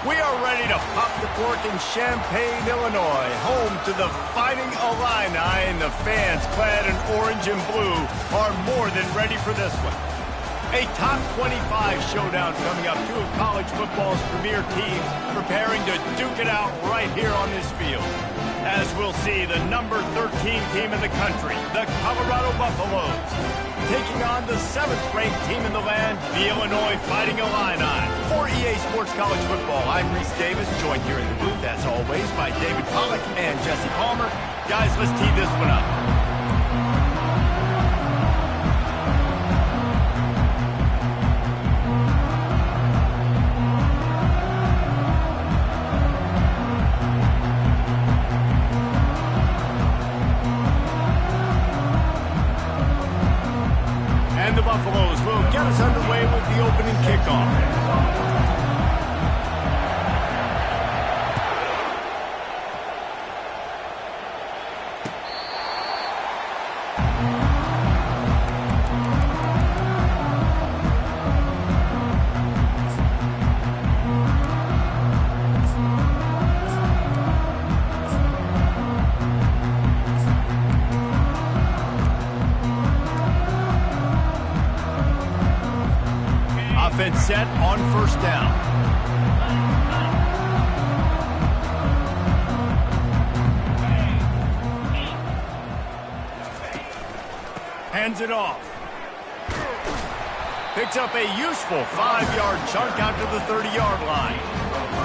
We are ready to pop the cork in Champaign, Illinois, home to the Fighting Illini, and the fans clad in orange and blue are more than ready for this one. A top 25 showdown coming up. Two of college football's premier teams preparing to duke it out right here on this field. As we'll see, the number 13 team in the country, the Colorado Buffaloes, taking on the 7th-ranked team in the land, the Illinois Fighting Illini. For EA Sports College Football, I'm Reese Davis, joined here in the booth, as always, by David Pollack and Jesse Palmer. Guys, let's tee this one up. And the Buffaloes will get us underway with the opening kickoff. Offense set on first down. Hands it off. Picks up a useful 5-yard chunk out to the 30-yard line.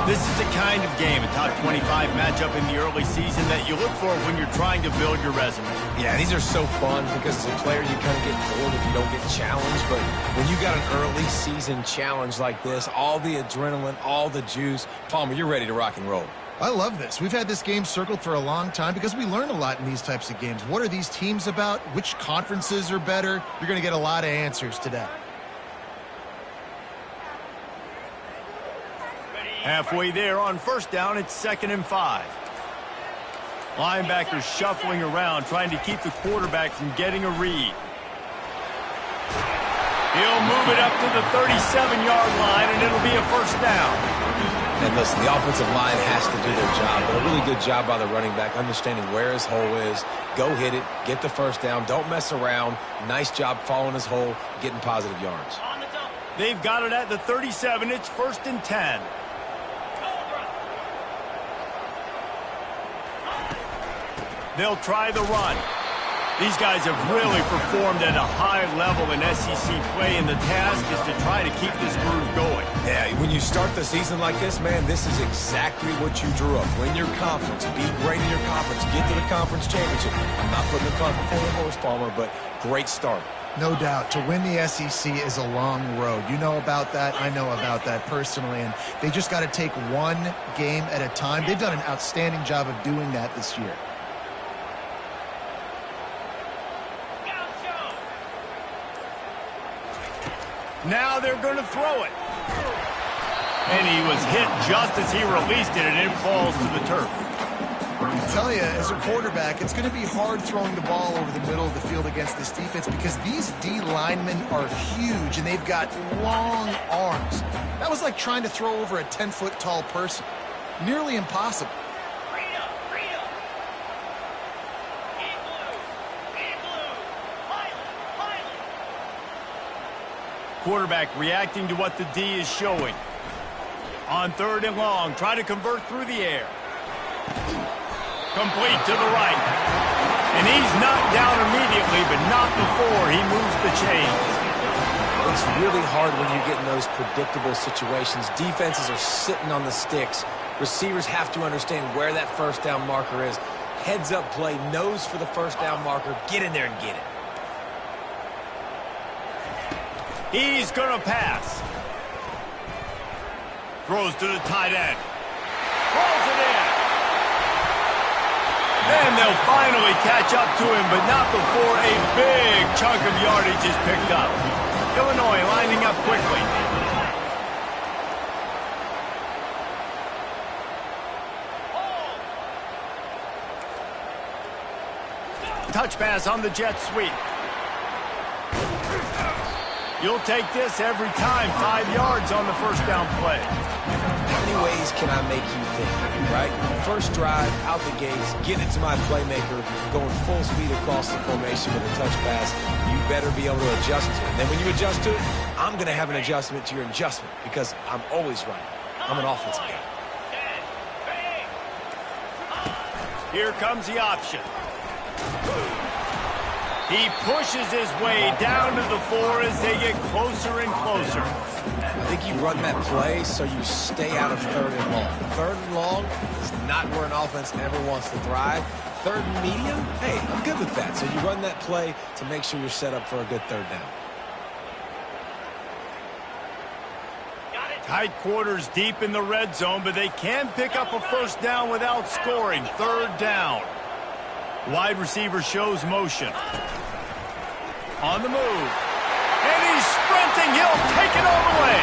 This is the kind of game, a top 25 matchup in the early season, that you look for when you're trying to build your resume. Yeah, these are so fun because as a player you kind of get bored if you don't get challenged, but when you got an early season challenge like this, all the adrenaline, all the juice, Palmer, you're ready to rock and roll. I love this. We've had this game circled for a long time because we learn a lot in these types of games. What are these teams about? Which conferences are better? You're going to get a lot of answers today. Halfway there on first down, it's 2nd and 5. Linebackers shuffling around, trying to keep the quarterback from getting a read. He'll move it up to the 37-yard line, and it'll be a first down. And listen, the offensive line has to do their job, but a really good job by the running back, understanding where his hole is. Go hit it, get the first down, don't mess around. Nice job following his hole, getting positive yards. They've got it at the 37. It's 1st and 10. They'll try the run. These guys have really performed at a high level in SEC play, and the task is to try to keep this groove going. Yeah, when you start the season like this, man, this is exactly what you drew up. Win your conference, be great in your conference, get to the conference championship. I'm not putting the cart before the horse, Palmer, but great start. No doubt. To win the SEC is a long road. You know about that. I know about that personally. And they just got to take one game at a time. They've done an outstanding job of doing that this year. Now they're going to throw it. And he was hit just as he released it, and it falls to the turf. I tell you, as a quarterback, it's going to be hard throwing the ball over the middle of the field against this defense because these D linemen are huge, and they've got long arms. That was like trying to throw over a 10-foot tall person. Nearly impossible. Quarterback reacting to what the D is showing. On 3rd and long, try to convert through the air. Complete to the right. And he's knocked down immediately, but not before he moves the chains. It's really hard when you get in those predictable situations. Defenses are sitting on the sticks. Receivers have to understand where that first down marker is. Heads up play, nose for the first down marker. Get in there and get it. He's going to pass. Throws to the tight end. Rolls it in. And they'll finally catch up to him, but not before a big chunk of yardage is picked up. Illinois lining up quickly. Touch pass on the jet sweep. You'll take this every time. 5 yards on the first down play. How many ways can I make you think, right? First drive, out the gates, get it to my playmaker, going full speed across the formation with a touch pass. You better be able to adjust to it. And then when you adjust to it, I'm going to have an adjustment to your adjustment because I'm always right. I'm an offensive guy. Here comes the option. He pushes his way down to the 4 as they get closer and closer. I think you run that play so you stay out of 3rd and long. 3rd and long is not where an offense ever wants to thrive. 3rd and medium, hey, I'm good with that. So you run that play to make sure you're set up for a good 3rd down. Tight quarters deep in the red zone, but they can pick up a first down without scoring. 3rd down. Wide receiver shows motion. On the move. And he's sprinting. He'll take it all the way.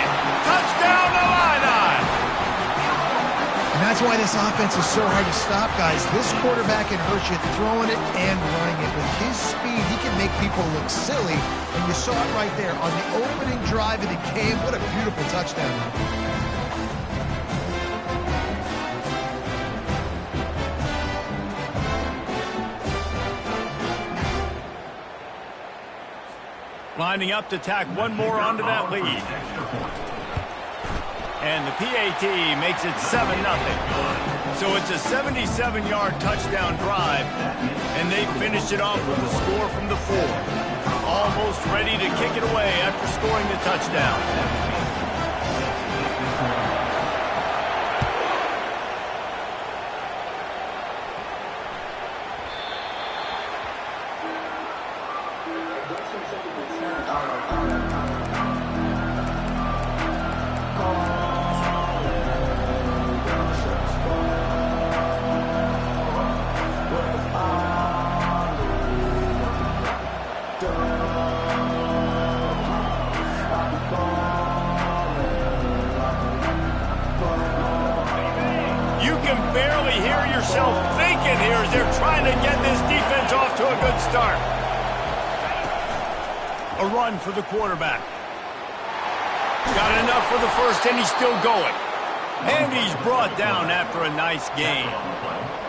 Touchdown, Illini. And that's why this offense is so hard to stop, guys. This quarterback can hurt you throwing it and running it. With his speed, he can make people look silly. And you saw it right there on the opening drive of the game. What a beautiful touchdown. Lining up to tack one more onto that lead. And the PAT makes it 7-0. So it's a 77-yard touchdown drive, and they finished it off with a score from the 4. Almost ready to kick it away after scoring the touchdown. Barely hear yourself thinking here as they're trying to get this defense off to a good start. A run for the quarterback. Got enough for the first, and he's still going. And he's brought down after a nice game.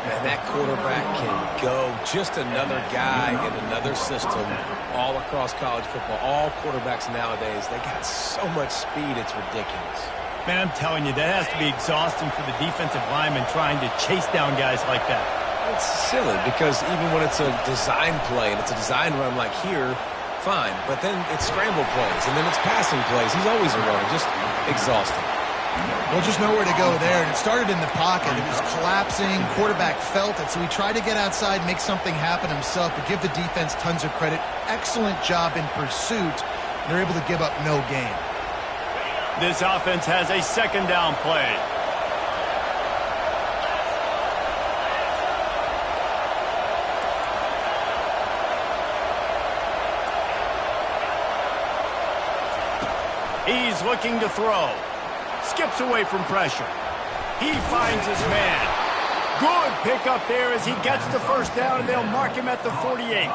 Man, that quarterback can go. Just another guy in another system all across college football. All quarterbacks nowadays, they got so much speed, it's ridiculous. Man, I'm telling you, that has to be exhausting for the defensive lineman trying to chase down guys like that. It's silly because even when it's a design play and it's a design run like here, fine. But then it's scramble plays and then it's passing plays. He's always a runner, just exhausting. Well, just nowhere to go there. And it started in the pocket. It was collapsing. Quarterback felt it. So he tried to get outside, make something happen himself, but give the defense tons of credit. Excellent job in pursuit. They're able to give up no gain. This offense has a 2nd down play. He's looking to throw. Skips away from pressure. He finds his man. Good pickup there as he gets the first down, and they'll mark him at the 48.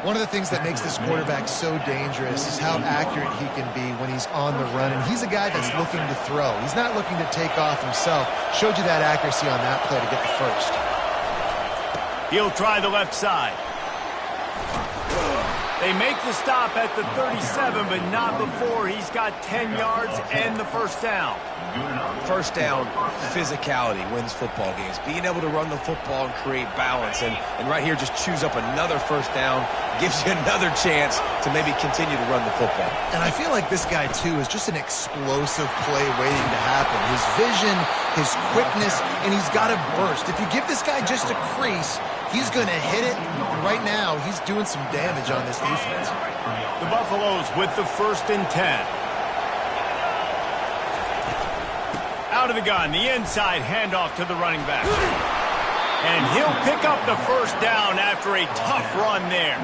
One of the things that makes this quarterback so dangerous is how accurate he can be when he's on the run. And he's a guy that's looking to throw. He's not looking to take off himself. Showed you that accuracy on that play to get the first. He'll try the left side. They make the stop at the 37, but not before he's got 10 yards and the first down. First down, physicality wins football games. Being able to run the football and create balance. And right here, just choose up another first down, gives you another chance to maybe continue to run the football. And I feel like this guy, too, is just an explosive play waiting to happen. His vision, his quickness, and he's got a burst. If you give this guy just a crease, he's going to hit it. And right now, he's doing some damage on this defense. The Buffaloes with the 1st and 10. Out of the gun, the inside handoff to the running back. And he'll pick up the first down after a tough run there.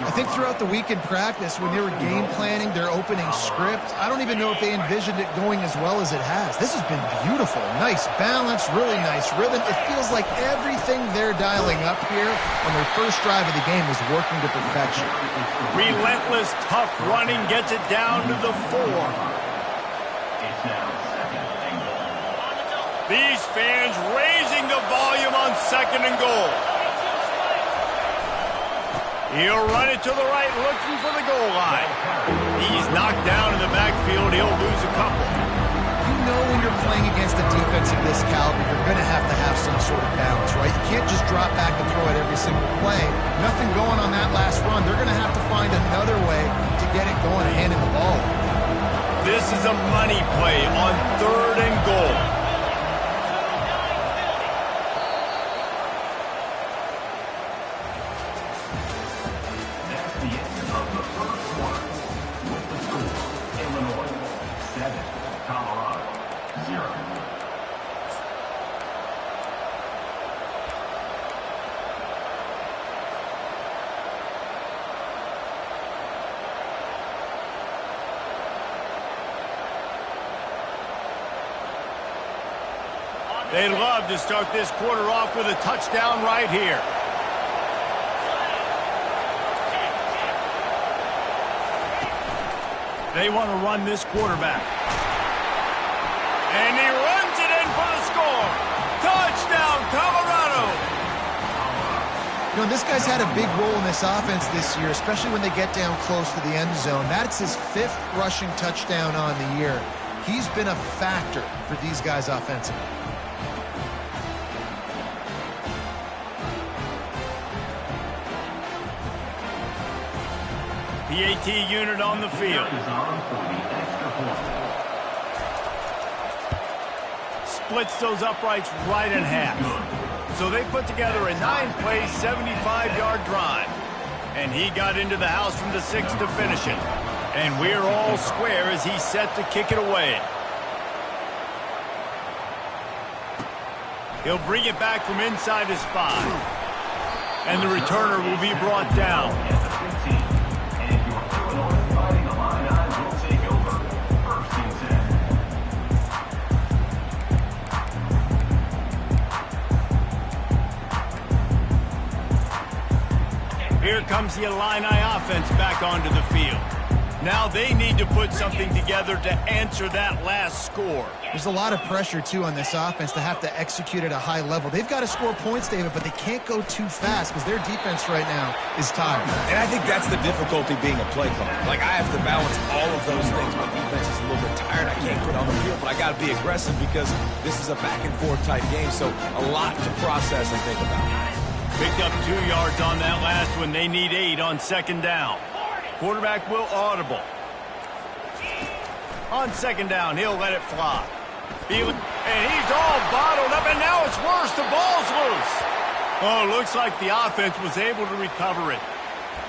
I think throughout the week in practice, when they were game planning their opening script, I don't even know if they envisioned it going as well as it has. This has been beautiful. Nice balance, really nice rhythm. It feels like everything they're dialing up here on their first drive of the game is working to perfection. Relentless, tough running gets it down to the 4. These fans raising the volume on 2nd and goal. He'll run it to the right, looking for the goal line. He's knocked down in the backfield. He'll lose a couple. You know when you're playing against a defense of this caliber, you're going to have some sort of balance, right? You can't just drop back and throw it every single play. Nothing going on that last run. They're going to have to find another way to get it going and handing the ball. This is a money play on 3rd and goal. They'd love to start this quarter off with a touchdown right here. They want to run this quarterback. And he runs it in for the score. Touchdown, Colorado! You know, this guy's had a big role in this offense this year, especially when they get down close to the end zone. That's his 5th rushing touchdown on the year. He's been a factor for these guys offensively. PAT unit on the field. Splits those uprights right in half. So they put together a 9-play, 75-yard drive. And he got into the house from the 6 to finish it. And we're all square as he's set to kick it away. He'll bring it back from inside his 5. And the returner will be brought down. Here comes the Illini offense back onto the field. Now they need to put something together to answer that last score. There's a lot of pressure, too, on this offense to have to execute at a high level. They've got to score points, David, but they can't go too fast because their defense right now is tired. And I think that's the difficulty being a play caller. Like, I have to balance all of those things. My defense is a little bit tired. I can't put on the field, but I got to be aggressive because this is a back-and-forth type game, so a lot to process and think about. Picked up 2 yards on that last one. They need 8 on 2nd down. Quarterback will audible. On 2nd down, he'll let it fly. And he's all bottled up, and now it's worse. The ball's loose. Oh, looks like the offense was able to recover it.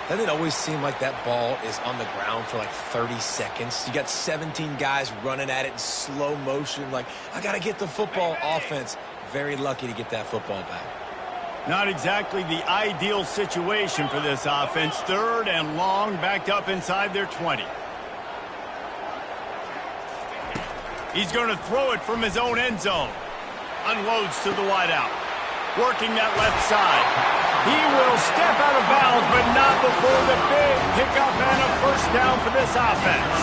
Doesn't it always seem like that ball is on the ground for like 30 seconds? You got 17 guys running at it in slow motion. Like, I got to get the football. Offense, very lucky to get that football back. Not exactly the ideal situation for this offense. 3rd and long, backed up inside their 20. He's going to throw it from his own end zone. Unloads to the wideout. Working that left side. He will step out of bounds, but not before the big pickup and a 1st down for this offense.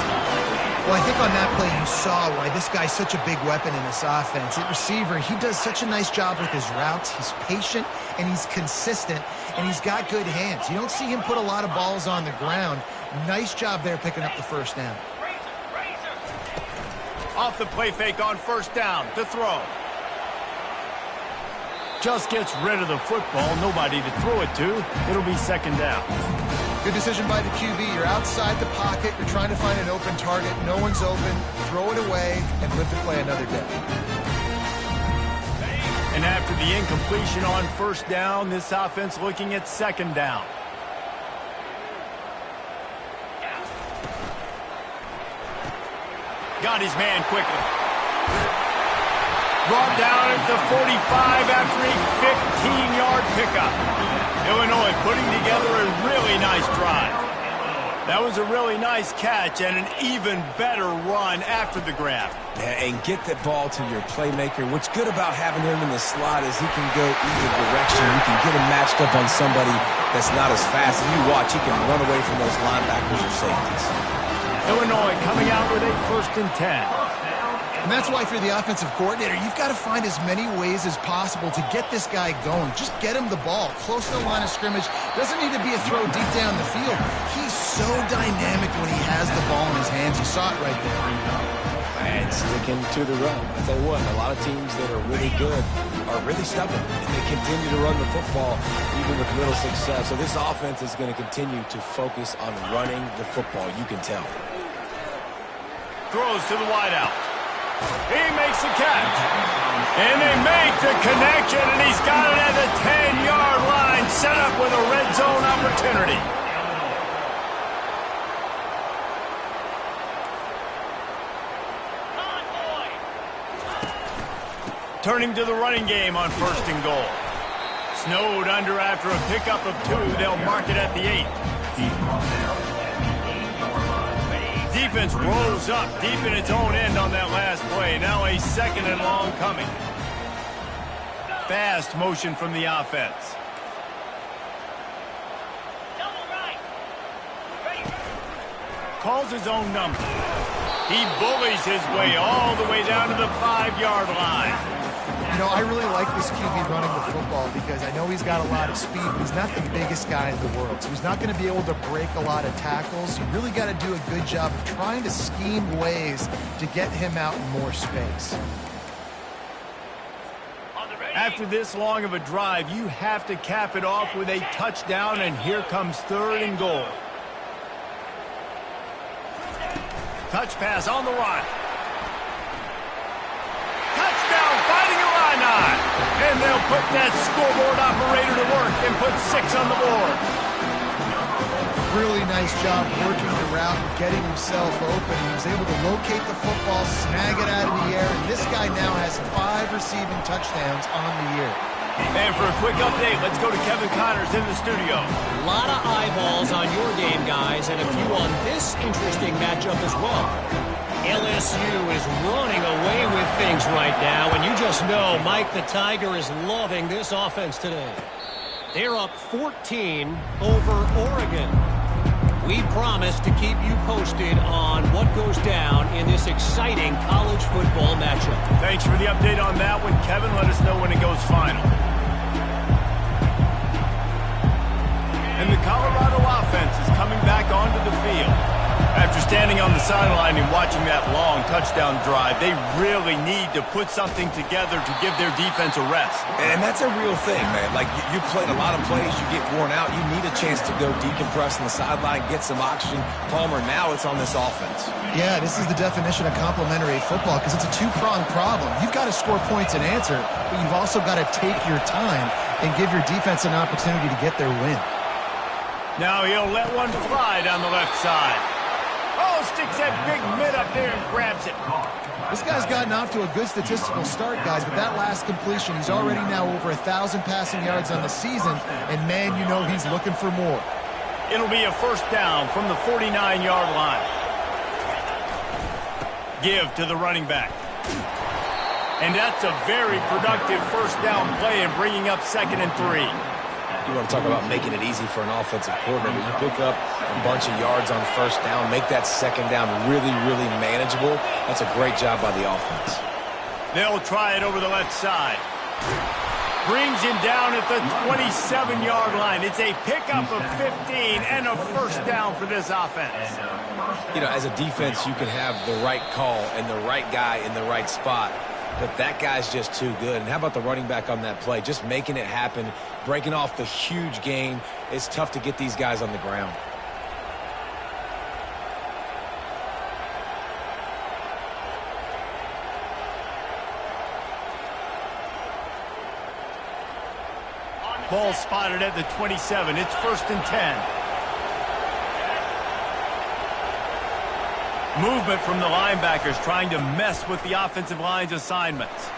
Well, I think on that play you saw why this guy's such a big weapon in this offense. At receiver, he does such a nice job with his routes. He's patient, and he's consistent, and he's got good hands. You don't see him put a lot of balls on the ground. Nice job there picking up the 1st down. Off the play fake on 1st down to throw. Just gets rid of the football. Nobody to throw it to. It'll be 2nd down. Good decision by the QB. You're outside the pocket. You're trying to find an open target. No one's open. Throw it away and live to play another day. And after the incompletion on 1st down, this offense looking at 2nd down. Got his man quickly. Brought down at the 45 after a 15-yard pickup. Illinois putting together a really nice drive. That was a really nice catch and an even better run after the grab. Yeah, and get that ball to your playmaker. What's good about having him in the slot is he can go either direction. You can get him matched up on somebody that's not as fast. And you watch, he can run away from those linebackers or safeties. Illinois coming out with a 1st and 10. And that's why if you're the offensive coordinator, you've got to find as many ways as possible to get this guy going. Just get him the ball close to the line of scrimmage. Doesn't need to be a throw deep down the field. He's so dynamic when he has the ball in his hands. You saw it right there. And sticking to the run. I tell you what, a lot of teams that are really good are really stubborn, and they continue to run the football even with little success. So this offense is going to continue to focus on running the football. You can tell. Throws to the wideout. He makes the catch. And they make the connection, and he's got it at the 10-yard line, set up with a red zone opportunity. Turning to the running game on 1st and goal. Snowed under after a pickup of 2. They'll mark it at the 8. Defense rolls up deep in its own end on that last play. Now a 2nd and long coming. Fast motion from the offense. Calls his own number. He bullies his way all the way down to the 5-yard line. You know, I really like this QB running the football because I know he's got a lot of speed, but he's not the biggest guy in the world. So he's not going to be able to break a lot of tackles. You really got to do a good job of trying to scheme ways to get him out in more space. After this long of a drive, you have to cap it off with a touchdown, and here comes 3rd and goal. Touch pass on the run. Touchdown, Fighting Illini. And they'll put that scoreboard operator to work and put 6 on the board. Really nice job working the route and getting himself open. He was able to locate the football, snag it out of the air, and this guy now has 5 receiving touchdowns on the year. And for a quick update, let's go to Kevin Connors in the studio. A lot of eyeballs on your game, guys, and a few on this interesting matchup as well. LSU is running away with things right now, and you just know Mike the Tiger is loving this offense today. They're up 14 over Oregon. We promise to keep you posted on what goes down in this exciting college football matchup. Thanks for the update on that one, Kevin. Let us know when it goes final. And the Colorado offense is coming back onto the field. After standing on the sideline and watching that long touchdown drive, they really need to put something together to give their defense a rest. And that's a real thing, man. Like, you played a lot of plays, you get worn out, you need a chance to go decompress on the sideline, get some oxygen. Palmer, now it's on this offense. Yeah, this is the definition of complementary football because it's a two-pronged problem. You've got to score points and answer, but you've also got to take your time and give your defense an opportunity to get their win. Now he'll let one fly down the left side. Oh, sticks that big mid up there and grabs it. This guy's gotten off to a good statistical start, guys, but that last completion, he's already now over 1,000 passing yards on the season, and man, you know he's looking for more. It'll be a 1st down from the 49-yard line. Give to the running back. And that's a very productive 1st down play and bringing up 2nd and 3. You want to talk about making it easy for an offensive coordinator. You pick up a bunch of yards on 1st down, make that 2nd down really, really manageable. That's a great job by the offense. They'll try it over the left side. Brings him down at the 27-yard line. It's a pickup of 15 and a 1st down for this offense. You know, as a defense, you can have the right call and the right guy in the right spot. But that guy's just too good. And how about the running back on that play? Just making it happen, breaking off the huge gain. It's tough to get these guys on the ground. Ball spotted at the 27. It's 1st and 10. Movement from the linebackers trying to mess with the offensive line's assignments.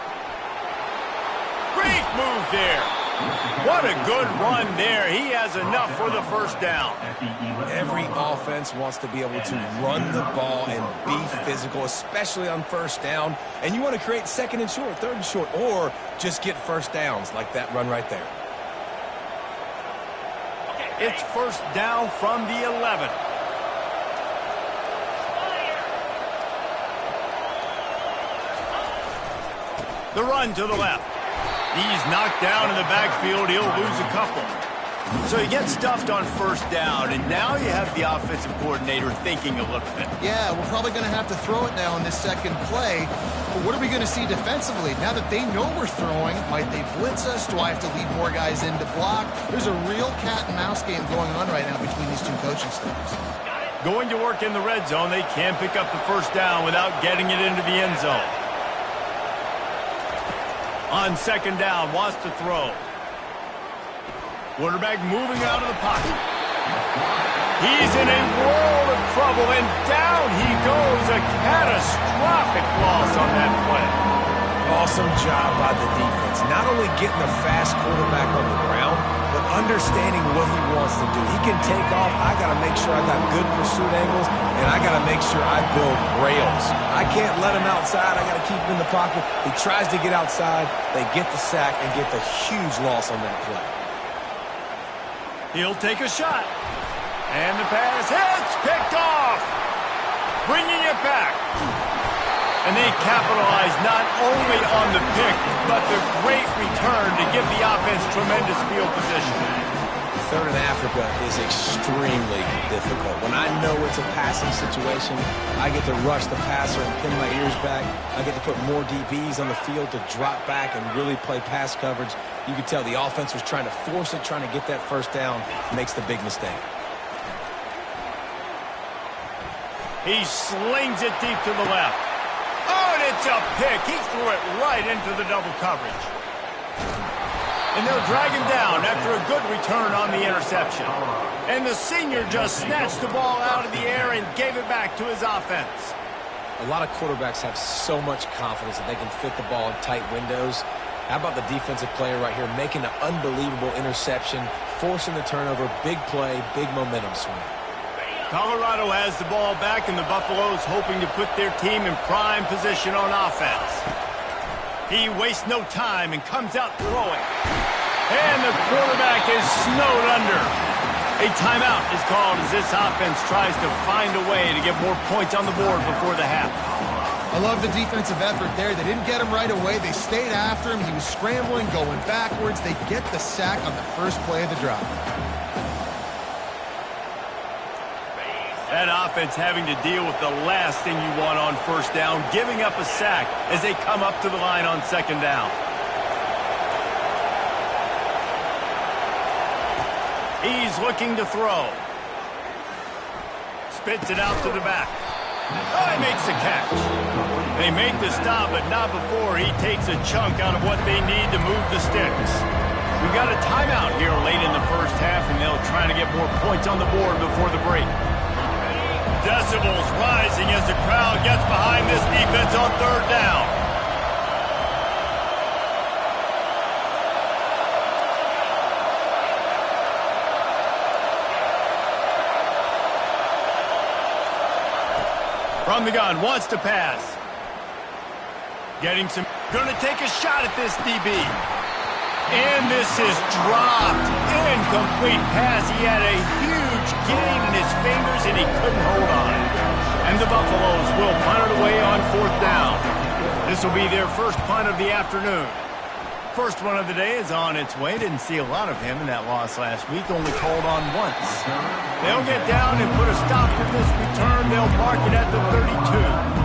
Great move there. What a good run there. He has enough for the 1st down. Every offense wants to be able to run the ball and be physical, especially on 1st down. And you want to create 2nd and short, 3rd and short, or just get 1st downs like that run right there. It's 1st down from the 11. The run to the left. He's knocked down in the backfield. He'll lose a couple. So he gets stuffed on first down, and now you have the offensive coordinator thinking a little bit. Yeah, we're probably going to have to throw it now in this second play. But what are we going to see defensively? Now that they know we're throwing, might they blitz us? Do I have to lead more guys in to block? There's a real cat and mouse game going on right now between these two coaching staffs. Going to work in the red zone, they can't pick up the first down without getting it into the end zone. On second down, wants to throw. Quarterback moving out of the pocket. He's in a world of trouble, and down he goes. A catastrophic loss on that play. Awesome job by the defense. Not only getting a fast quarterback on the ground, but understanding what he wants to do. He can take off. I got to make sure I got good pursuit angles, and I got to make sure I build rails. I can't let him outside. I got to keep him in the pocket. He tries to get outside. They get the sack and get the huge loss on that play. He'll take a shot. And the pass hits, picked off. Bringing it back. And they capitalize not only on the pick, but the great return to give the offense tremendous field position. Third in Africa is extremely difficult. When I know it's a passing situation, I get to rush the passer and pin my ears back. I get to put more DBs on the field to drop back and really play pass coverage. You can tell the offense was trying to force it, trying to get that first down, makes the big mistake. He slings it deep to the left. Oh, and it's a pick. He threw it right into the double coverage. And they'll drag him down after a good return on the interception. And the senior just snatched the ball out of the air and gave it back to his offense. A lot of quarterbacks have so much confidence that they can fit the ball in tight windows. How about the defensive player right here making an unbelievable interception, forcing the turnover, big play, big momentum swing. Colorado has the ball back, and the Buffaloes hoping to put their team in prime position on offense. He wastes no time and comes out throwing. And the quarterback is snowed under. A timeout is called as this offense tries to find a way to get more points on the board before the half. I love the defensive effort there. They didn't get him right away. They stayed after him. He was scrambling, going backwards. They get the sack on the first play of the drive. That offense having to deal with the last thing you want on first down, giving up a sack as they come up to the line on second down. He's looking to throw. Spits it out to the back. Oh, he makes the catch. They make the stop, but not before he takes a chunk out of what they need to move the sticks. We've got a timeout here late in the first half, and they'll try to get more points on the board before the break. Decibels rising as the crowd gets behind this defense on third down. From the gun, wants to pass. Getting some, gonna take a shot at this DB. And this is dropped. Incomplete pass. He had a huge gain in his fingers and he couldn't hold on. And the Buffaloes will punt it away on fourth down. This will be their first punt of the afternoon. First one of the day is on its way. Didn't see a lot of him in that loss last week. Only called on once. They'll get down and put a stop to this return. They'll mark it at the 32.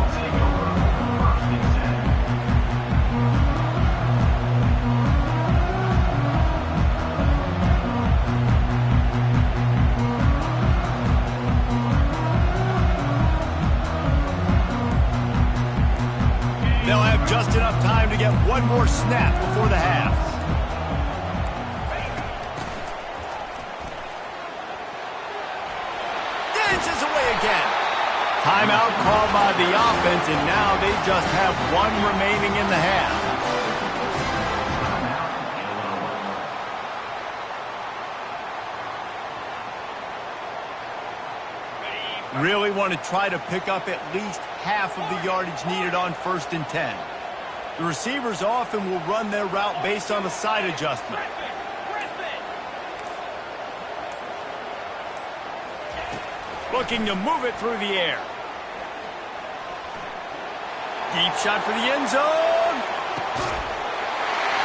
They'll have just enough time to get one more snap before the half. Dances away again. Timeout called by the offense, and now they just have one remaining in the half. Really want to try to pick up at least half of the yardage needed on 1st and 10. The receivers often will run their route based on a side adjustment. Looking to move it through the air. Deep shot for the end zone.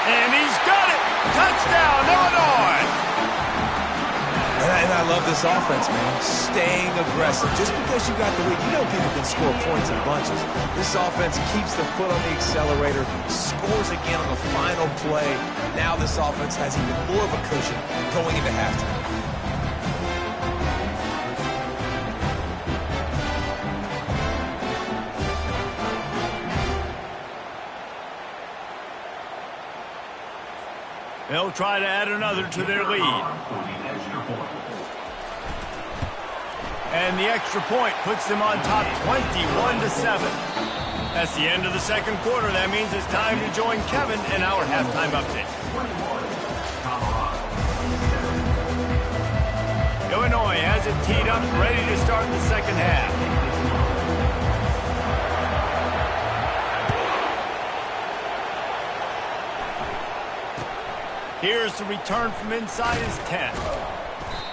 And he's got it! Touchdown, Illinois! And I love this offense, man. Staying aggressive. Just because you got the lead, you know people can score points in bunches. This offense keeps the foot on the accelerator, scores again on the final play. Now this offense has even more of a cushion going into halftime. They'll try to add another to their lead. And the extra point puts them on top 21-7. That's the end of the second quarter. That means it's time to join Kevin in our halftime update. Illinois has it teed up, ready to start the second half. Here's the return from inside his 10.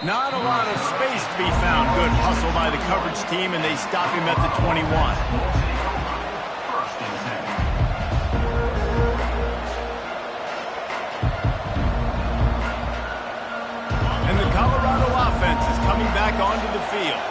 Not a lot of space to be found. Good hustle by the coverage team, and they stop him at the 21. And the Colorado offense is coming back onto the field.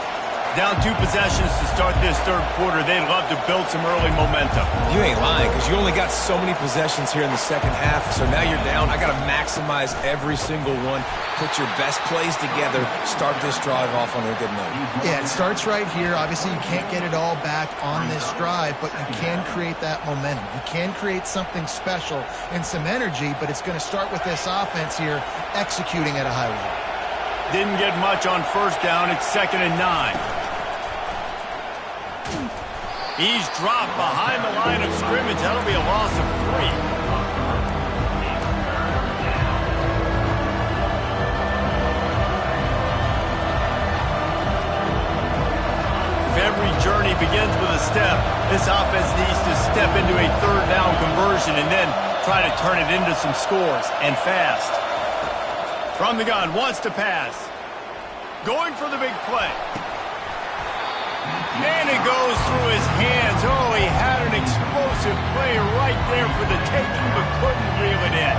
Down 2 possessions to start this third quarter. They'd love to build some early momentum. You ain't lying, because you only got so many possessions here in the second half, so now you're down. I got to maximize every single one. Put your best plays together. Start this drive off on a good note. Yeah, it starts right here. Obviously, you can't get it all back on this drive, but you can create that momentum. You can create something special and some energy, but it's going to start with this offense here executing at a high level. Didn't get much on first down. It's 2nd and 9. He's dropped behind the line of scrimmage. That'll be a loss of 3. If every journey begins with a step, this offense needs to step into a third down conversion and then try to turn it into some scores, and fast. From the gun, wants to pass. Going for the big play. And it goes through his hands. Oh, he had an explosive play right there for the taking, but couldn't reel it in.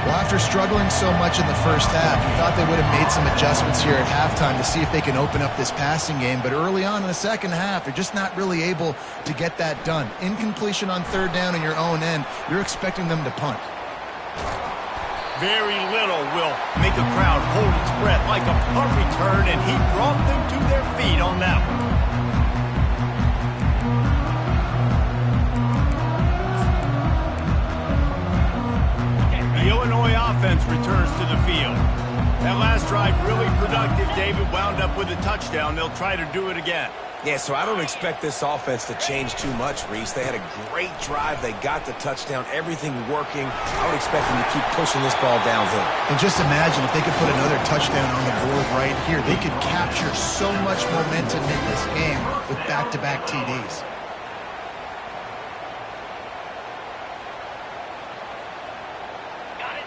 Well, after struggling so much in the first half, you thought they would have made some adjustments here at halftime to see if they can open up this passing game. But early on in the second half, they're just not really able to get that done. Incompletion on third down in your own end, you're expecting them to punt. Very little will make a crowd hold its breath like a punt return, and he brought them to their feet on that one. The Illinois offense returns to the field. That last drive really productive. David wound up with a touchdown. They'll try to do it again. Yeah, so I don't expect this offense to change too much, Reese. They had a great drive. They got the touchdown. Everything working. I would expect them to keep pushing this ball downhill. And just imagine if they could put another touchdown on the board right here. They could capture so much momentum in this game with back-to-back TDs.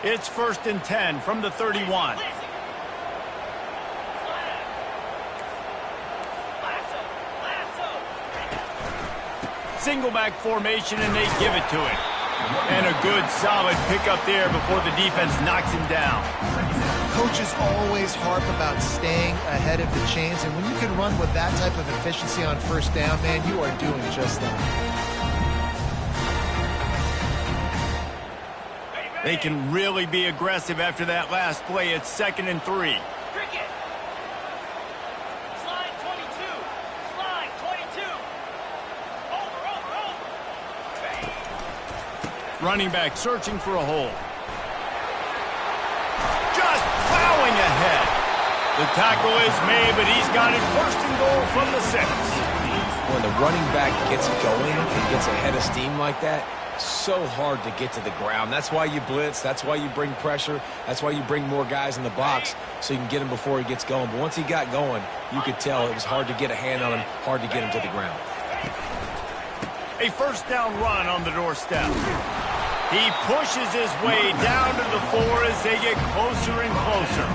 It's 1st and 10 from the 31. Single back formation, and they give it to him. And a good, solid pickup there before the defense knocks him down. Coaches always harp about staying ahead of the chains, and when you can run with that type of efficiency on first down, man, you are doing just that. They can really be aggressive after that last play. It's 2nd and 3. Slide 22. Slide 22. Over. Running back searching for a hole. Just plowing ahead. The tackle is made, but he's got it 1st and goal from the 6. When the running back gets going and gets ahead of steam like that, so hard to get to the ground. That's why you blitz. That's why you bring pressure. That's why you bring more guys in the box so you can get him before he gets going. But once he got going, you could tell it was hard to get a hand on him, hard to get him to the ground. A 1st down run on the doorstep. He pushes his way down to the 4 as they get closer and closer.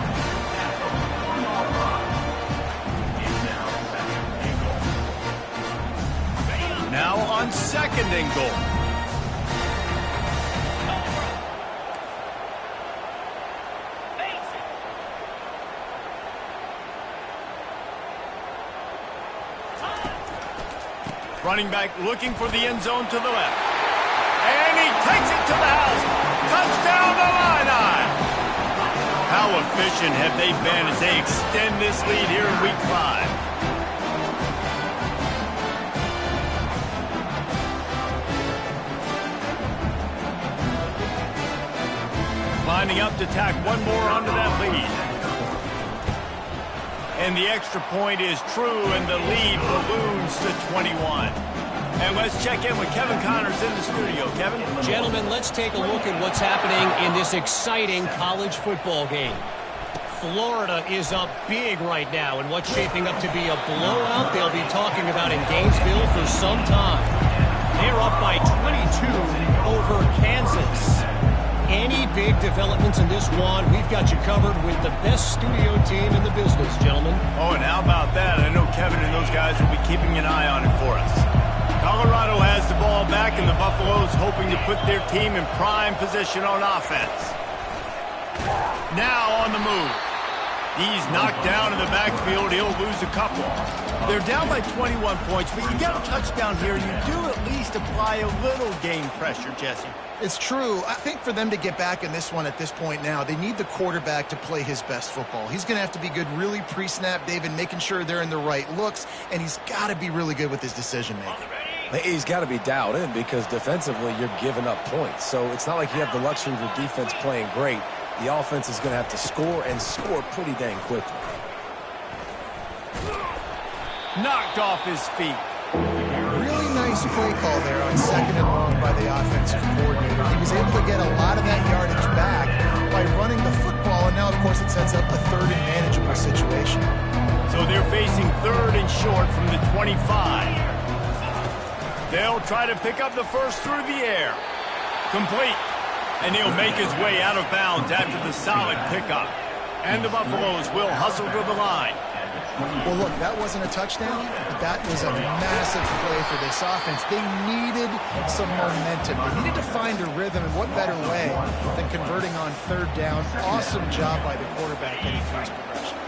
Now on 2nd and goal. Running back looking for the end zone to the left. And he takes it to the house. Touchdown Illini! How efficient have they been as they extend this lead here in Week 5? Lining up to tack one more onto that lead. And the extra point is true, and the lead balloons to 21. And let's check in with Kevin Connors in the studio. Kevin? Gentlemen, let's take a look at what's happening in this exciting college football game. Florida is up big right now in what's shaping up to be a blowout they'll be talking about in Gainesville for some time. They're up by 22 over Kansas. Any big developments in this one, we've got you covered with the best studio team in the business, gentlemen. Oh, and how about that? I know Kevin and those guys will be keeping an eye on it for us. Colorado has the ball back, and the Buffaloes hoping to put their team in prime position on offense. Now on the move. He's knocked down in the backfield. He'll lose a couple. They're down by 21 points, but you get a touchdown here, you do at least apply a little game pressure, Jesse. It's true. I think for them to get back in this one at this point now, they need the quarterback to play his best football. He's going to have to be good really pre-snap, David, making sure they're in the right looks, and he's got to be really good with his decision-making. He's got to be dialed in because defensively you're giving up points. So it's not like you have the luxury of your defense playing great. The offense is going to have to score and score pretty dang quickly. Knocked off his feet. Really nice play call there on 2nd and long by the offensive coordinator. He was able to get a lot of that yardage back by running the football, and now, of course, it sets up a 3rd and manageable situation. So they're facing 3rd and short from the 25. They'll try to pick up the first through the air. Complete. And he'll make his way out of bounds after the solid pickup. And the Buffaloes will hustle to the line. Well, look, that wasn't a touchdown, but that was a massive play for this offense. They needed some momentum. They needed to find a rhythm, and what better way than converting on 3rd down. Awesome job by the quarterback getting through his progression.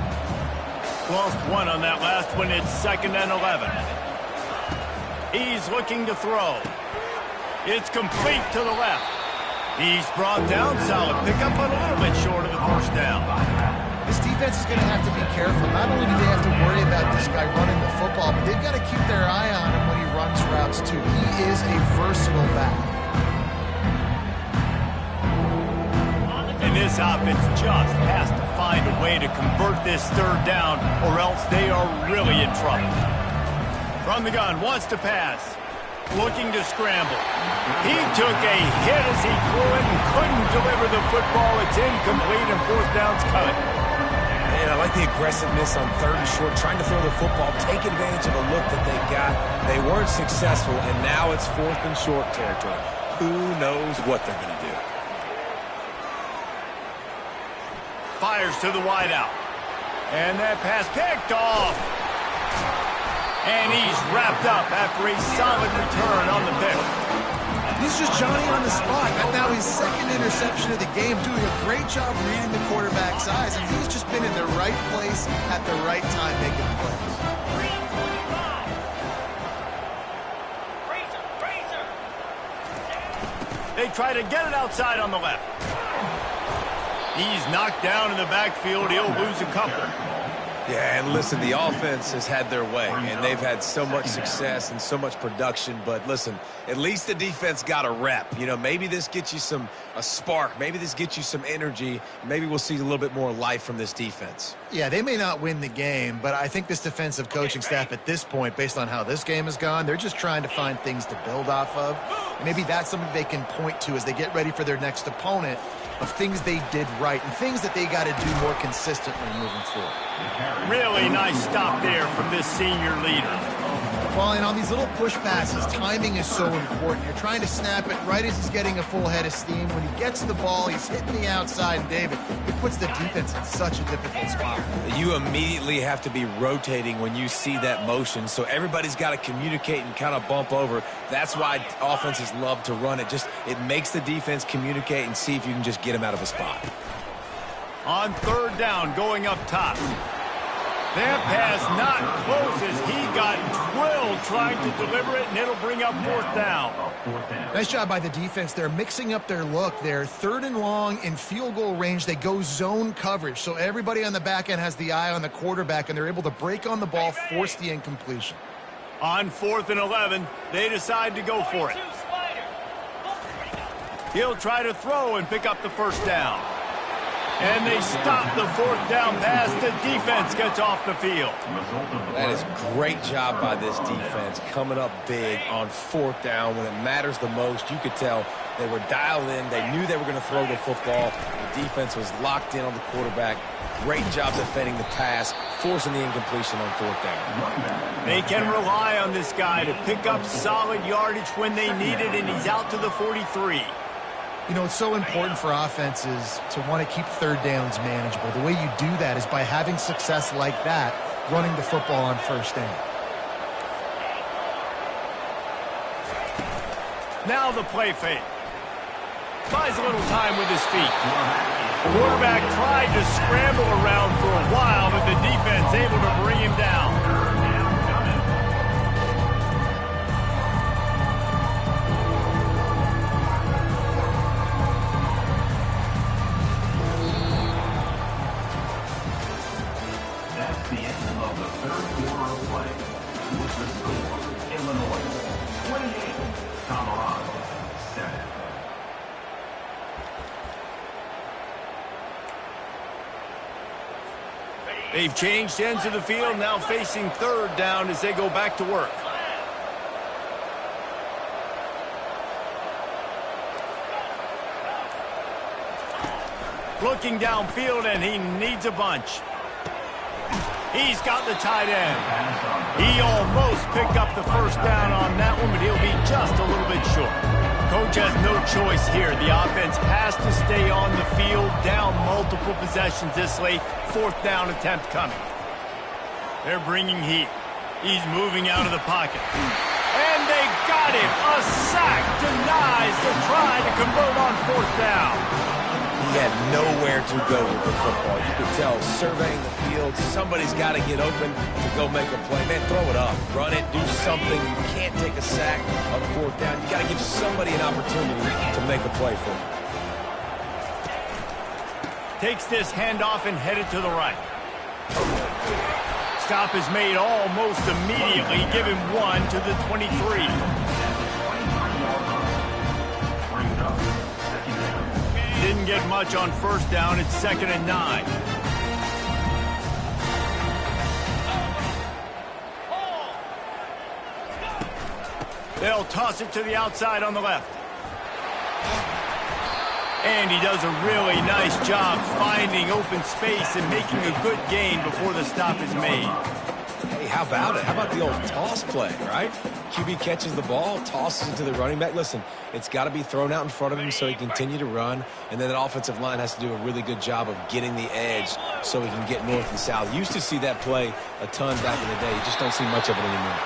Lost one on that last one. It's 2nd and 11. He's looking to throw. It's complete to the left. He's brought down, solid pickup, but a little bit short of the first down. This defense is going to have to be careful. Not only do they have to worry about this guy running the football, but they've got to keep their eye on him when he runs routes, too. He is a versatile back. And this offense just has to find a way to convert this 3rd down, or else they are really in trouble. From the gun, wants to pass. Looking to scramble. He took a hit as he threw it and couldn't deliver the football. It's incomplete, and 4th down's coming. Man, I like the aggressiveness on 3rd and short, trying to throw the football, take advantage of a look that they got. They weren't successful, and now it's 4th and short territory. Who knows what they're going to do? Fires to the wideout. And that pass picked off. And he's wrapped up after a solid return on the pick. He's just Johnny on the spot. And now his 2nd interception of the game, doing a great job reading the quarterback's eyes, and he's just been in the right place at the right time making plays. They try to get it outside on the left. He's knocked down in the backfield. He'll lose a couple. Yeah, and listen, the offense has had their way, and they've had so much success and so much production. But listen, at least the defense got a rep. You know, maybe this gets you a spark. Maybe this gets you some energy. Maybe we'll see a little bit more life from this defense. Yeah, they may not win the game, but I think this defensive coaching staff at this point, based on how this game has gone, they're just trying to find things to build off of. Maybe that's something they can point to as they get ready for their next opponent, of things they did right and things that they got to do more consistently moving forward. Really nice stop there from this senior leader. Well, and on these little push passes, timing is so important. You're trying to snap it right as he's getting a full head of steam. When he gets the ball, he's hitting the outside, and David, it puts the defense in such a difficult spot. You immediately have to be rotating when you see that motion, so everybody's got to communicate and kind of bump over. That's why offenses love to run it. It makes the defense communicate and see if you can just get him out of a spot. On 3rd down, going up top. That pass not close as he got drilled field trying to deliver it, and it'll bring up fourth down. Nice job by the defense there, mixing up their look there. 3rd and long in field goal range. They go zone coverage, so everybody on the back end has the eye on the quarterback, and they're able to break on the ball, force the incompletion. On 4th and 11, they decide to go for it. He'll try to throw and pick up the first down. And they stop the 4th down pass. The defense gets off the field. That is great job by this defense, coming up big on 4th down when it matters the most. You could tell they were dialed in. They knew they were going to throw the football. The defense was locked in on the quarterback. Great job defending the pass, forcing the incompletion on 4th down. They can rely on this guy to pick up solid yardage when they need it, and he's out to the 43. You know, it's so important for offenses to want to keep 3rd downs manageable. The way you do that is by having success like that, running the football on 1st down. Now the play fake. Buys a little time with his feet. The quarterback tried to scramble around for a while, but the defense able to bring him down. That's the end of the 3rd quarter of play. With the score, Illinois 28, Colorado 7. They've changed ends of the field, now facing 3rd down as they go back to work. Looking downfield, and he needs a bunch. He's got the tight end. He almost picked up the first down on that one, but he'll be just a little bit short. Coach has no choice here. The offense has to stay on the field, down multiple possessions this late. 4th down attempt coming. They're bringing heat. He's moving out of the pocket. And they got him. A sack denies the try to convert on 4th down. He had nowhere to go with the football. You could tell, surveying the field, somebody's got to get open to go make a play. Man, throw it up. Run it. Do something. You can't take a sack on 4th down. You got to give somebody an opportunity to make a play for you. Takes this handoff and headed to the right. Stop is made almost immediately. Give him 1 to the 23. Didn't get much on 1st down. It's 2nd and 9. They'll toss it to the outside on the left. And he does a really nice job finding open space and making a good gain before the stop is made. Hey, how about it? How about the old toss play, right? QB catches the ball, tosses it to the running back. Listen, it's got to be thrown out in front of him so he can continue to run, and then the offensive line has to do a really good job of getting the edge so he can get north and south. Used to see that play a ton back in the day. You just don't see much of it anymore.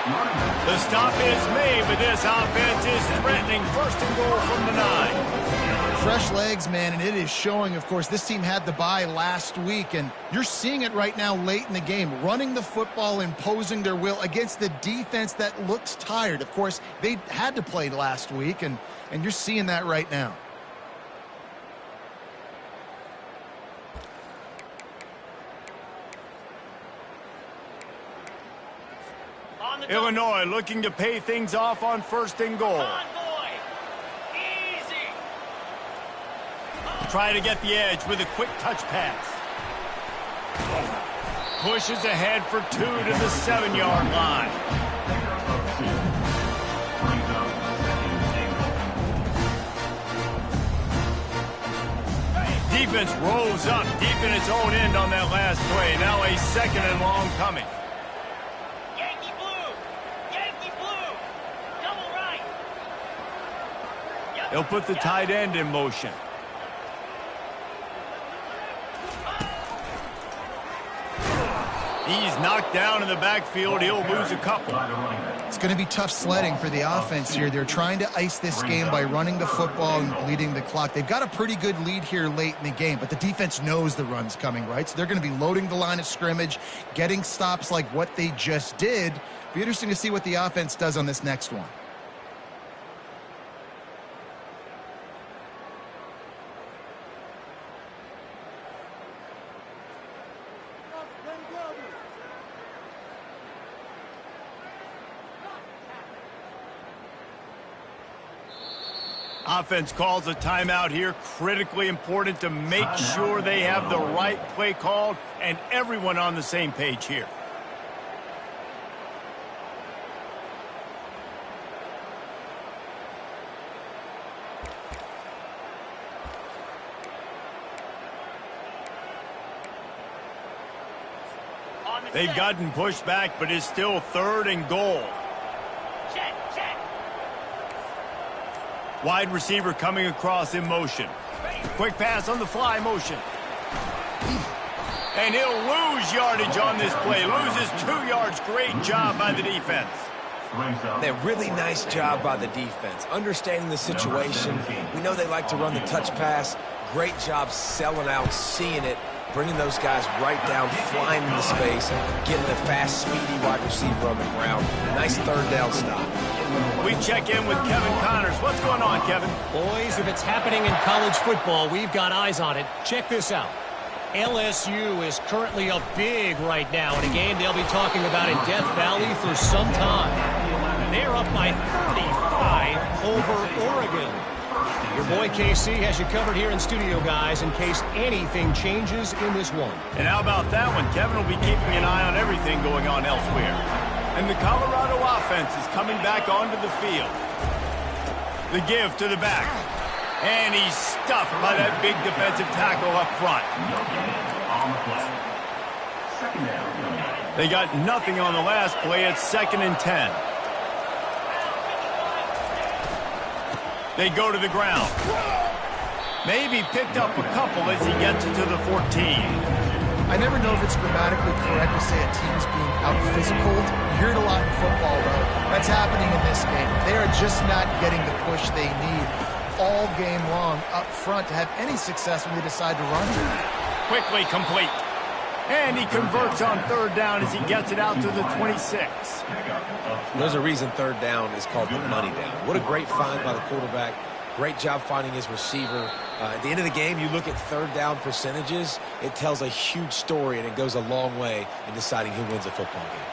The stop is made, but this offense is threatening 1st and goal from the 9. Fresh legs, man, and it is showing. Of course, this team had the bye last week, and you're seeing it right now late in the game, running the football, imposing their will against the defense that looks tired. Of course, they had to play last week, and you're seeing that right now. Illinois looking to pay things off on 1st and goal. Try to get the edge with a quick touch pass. Pushes ahead for 2 to the 7-yard line. Defense rolls up deep in its own end on that last play. Now a 2nd and long coming. Yankee blue! Yankee blue! Double right! Yep. They'll put the tight end in motion. He's knocked down in the backfield. He'll lose a couple. It's going to be tough sledding for the offense here. They're trying to ice this game by running the football and bleeding the clock. They've got a pretty good lead here late in the game, but the defense knows the run's coming, right? So they're going to be loading the line of scrimmage, getting stops like what they just did. Be interesting to see what the offense does on this next one. Offense calls a timeout here. Critically important to make sure they have the right play called and everyone on the same page here. They've gotten pushed back, but it's still 3rd and goal. Check, check. Wide receiver coming across in motion. Quick pass on the fly motion. And he'll lose yardage on this play. Loses 2 yards. Great job by the defense. A really nice job by the defense. Understanding the situation. We know they like to run the touch pass. Great job selling out, seeing it, bringing those guys right down, flying into space, getting a fast, speedy wide receiver on the ground. Nice 3rd down stop. We check in with Kevin Connors. What's going on, Kevin? Boys, if it's happening in college football, we've got eyes on it. Check this out. LSU is currently up big right now in a game they'll be talking about in Death Valley for some time. They're up by 35 over Oregon. Your boy KC has you covered here in studio, guys, in case anything changes in this one. And how about that one? Kevin will be keeping an eye on everything going on elsewhere. And the Colorado offense is coming back onto the field. The give to the back. And he's stuffed by that big defensive tackle up front. They got nothing on the last play. It's 2nd and 10. They go to the ground. Maybe picked up a couple as he gets it to the 14. I never know if it's grammatically correct to say a team's being out-physical. You hear it a lot in football, though. That's happening in this game. They are just not getting the push they need all game long up front to have any success when they decide to run. Quickly complete. And he converts on 3rd down as he gets it out to the 26. There's a reason 3rd down is called the money down. What a great find by the quarterback. Great job finding his receiver. At the end of the game, you look at 3rd down percentages. It tells a huge story, and it goes a long way in deciding who wins a football game.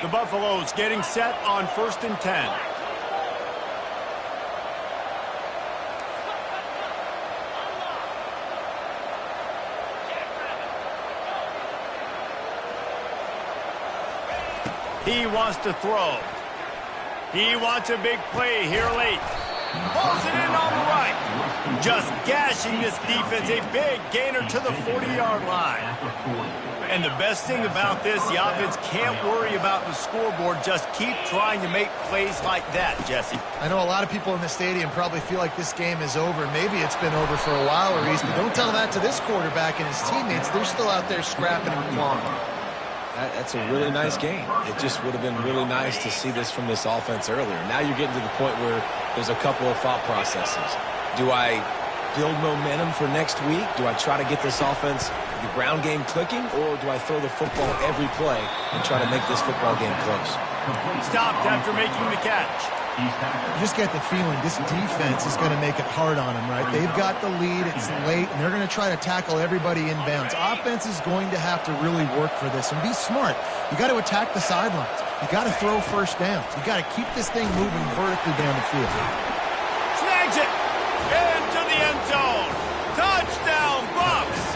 The Buffaloes getting set on 1st and 10. He wants to throw. He wants a big play here late. Pulls it in on the right. Just gashing this defense. A big gainer to the 40-yard line. And the best thing about this, the offense can't worry about the scoreboard. Just keep trying to make plays like that, Jesse. I know a lot of people in the stadium probably feel like this game is over. Maybe it's been over for a while, Reese, but don't tell that to this quarterback and his teammates. They're still out there scrapping and clawing. That's a really nice game. It just would have been really nice to see this from this offense earlier. Now you're getting to the point where there's a couple of thought processes. Do I build momentum for next week? Do I try to get this offense, the ground game clicking, or do I throw the football every play and try to make this football game close? Stopped after making the catch. You just get the feeling this defense is going to make it hard on them, right? They've got the lead, it's late, and they're going to try to tackle everybody inbounds. Offense is going to have to really work for this and be smart. You got to attack the sidelines. You got to throw 1st downs. You got to keep this thing moving vertically down the field. Snags it into the end zone. Touchdown, Bucks!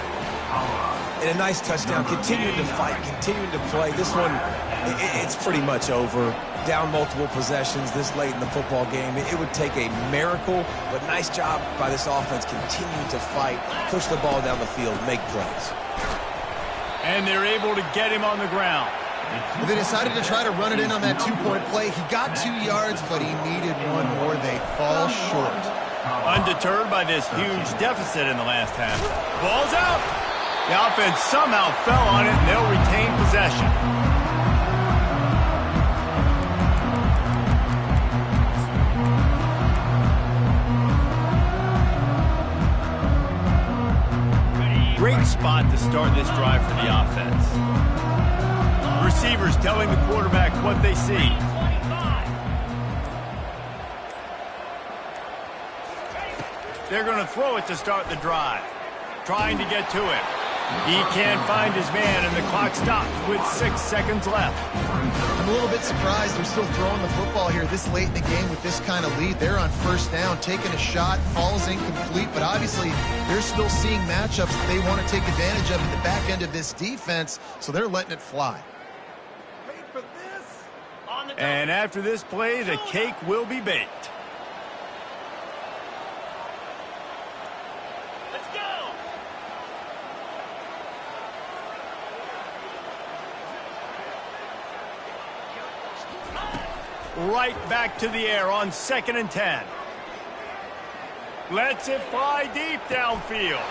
And a nice touchdown. Continuing to fight, continuing to play. This one, it's pretty much over. Down multiple possessions this late in the football game. It would take a miracle, but nice job by this offense continuing to fight, push the ball down the field, make plays. And they're able to get him on the ground. They decided to try to run it in on that 2-point play. He got 2 yards, but he needed 1 more. They fall short. Undeterred by this huge deficit in the last half. Ball's out. The offense somehow fell on it, and they'll retain possession. Great spot to start this drive for the offense. Receivers telling the quarterback what they see. They're going to throw it to start the drive. Trying to get to him. He can't find his man, and the clock stops with 6 seconds left. I'm a little bit surprised they're still throwing the football here this late in the game with this kind of lead. They're on first down, taking a shot, falls incomplete, but obviously they're still seeing matchups that they want to take advantage of in the back end of this defense, so they're letting it fly. Wait for this. And after this play, the cake will be baked. Let's go. Right back to the air on 2nd and 10. Lets it fly deep downfield.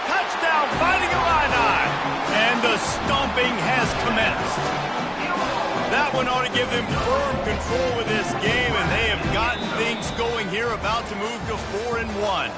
Touchdown, finding Illini. And the stomping has commenced. That one ought to give them firm control of this game, and they have gotten things going here, about to move to 4-1.